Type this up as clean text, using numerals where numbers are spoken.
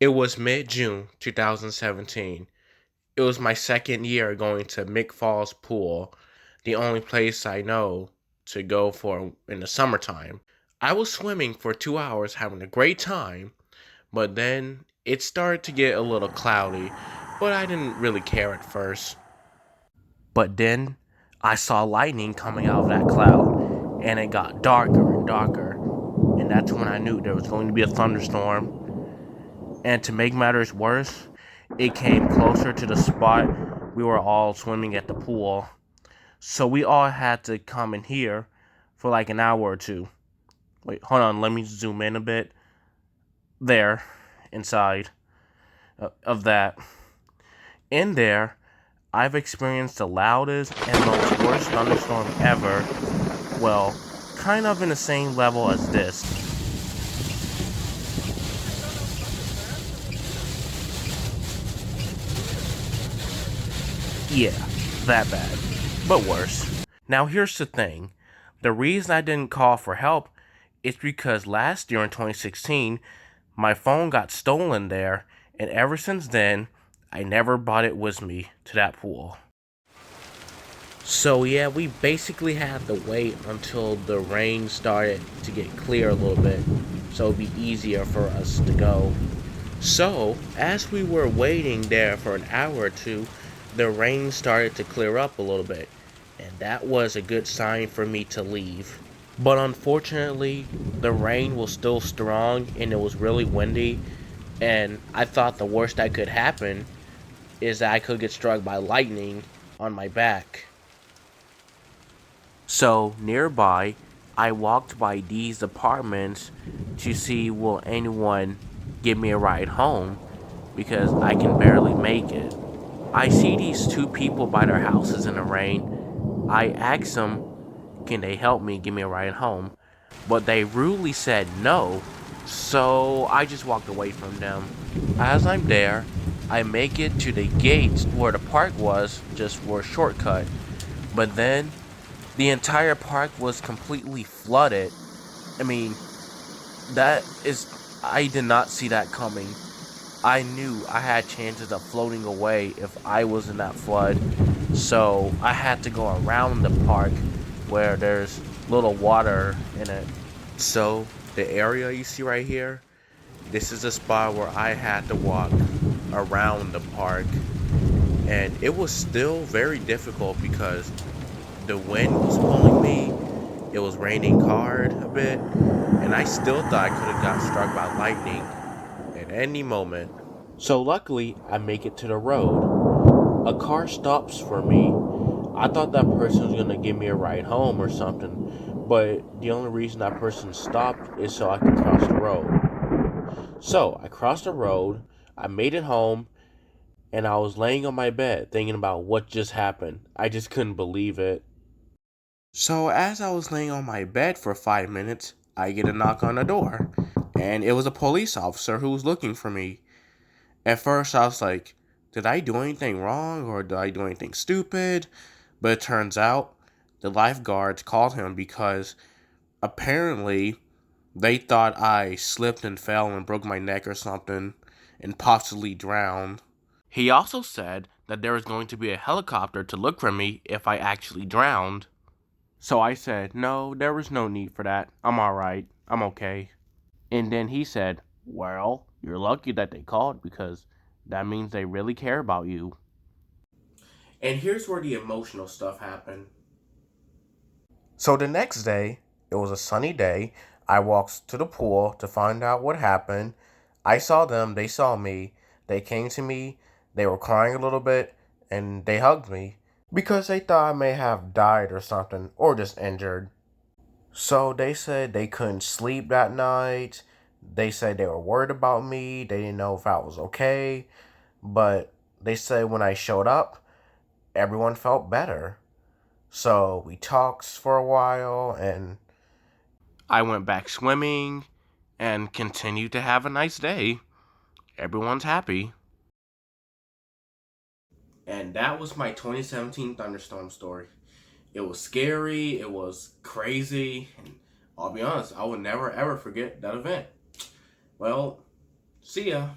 It was mid-June 2017. It was my second year going to Mick Falls Pool, the only place I know to go for in the summertime. I was swimming for 2 hours having a great time, but then it started to get a little cloudy, but I didn't really care at first. But then I saw lightning coming out of that cloud, and it got darker and darker, and that's when I knew there was going to be a thunderstorm. And to make matters worse, it came closer to the spot we were all swimming at the pool. So we all had to come in here for like an hour or two. Wait, hold on, let me zoom in a bit. There, inside of that. In there, I've experienced the loudest and most worst thunderstorm ever. Well, kind of in the same level as this. Yeah, that bad, but worse. Now here's the thing. The reason I didn't call for help is because last year in 2016, my phone got stolen there, and ever since then, I never brought it with me to that pool. So yeah, we basically had to wait until the rain started to get clear a little bit, so it'd be easier for us to go. So, as we were waiting there for an hour or two, the rain started to clear up a little bit, and that was a good sign for me to leave. But unfortunately, the rain was still strong and it was really windy, and I thought the worst that could happen is that I could get struck by lightning on my back. So, nearby, I walked by these apartments to see will anyone give me a ride home because I can barely make it. I see these two people by their houses in the rain. I asked them, can they help me give me a ride home? But they rudely said no, so I just walked away from them. As I'm there, I make it to the gates where the park was, just for a shortcut. But then, the entire park was completely flooded. I mean, I did not see that coming. I knew I had chances of floating away if I was in that flood, so I had to go around the park where there's little water in it. So, the area you see right here, this is a spot where I had to walk around the park, and it was still very difficult because the wind was pulling me, it was raining hard a bit, and I still thought I could have got struck by lightning at any moment. So luckily, I make it to the road. A car stops for me. I thought that person was gonna give me a ride home or something, but the only reason that person stopped is so I could cross the road. So I crossed the road, I made it home, and I was laying on my bed thinking about what just happened. I just couldn't believe it. So as I was laying on my bed for 5 minutes, I get a knock on the door, and it was a police officer who was looking for me. At first, I was like, did I do anything wrong or did I do anything stupid? But it turns out the lifeguards called him because apparently they thought I slipped and fell and broke my neck or something and possibly drowned. He also said that there was going to be a helicopter to look for me if I actually drowned. So I said, no, there was no need for that. I'm alright. I'm okay. And then he said, well, you're lucky that they called because that means they really care about you. And here's where the emotional stuff happened. So the next day, it was a sunny day. I walked to the pool to find out what happened. I saw them, they saw me. They came to me, they were crying a little bit, and they hugged me because they thought I may have died or something, or just injured. So they said they couldn't sleep that night. They said they were worried about me. They didn't know if I was okay. But they said when I showed up, everyone felt better. So we talked for a while and I went back swimming and continued to have a nice day. Everyone's happy. And that was my 2017 thunderstorm story. It was scary, it was crazy, and I'll be honest, I would never ever forget that event. Well, see ya.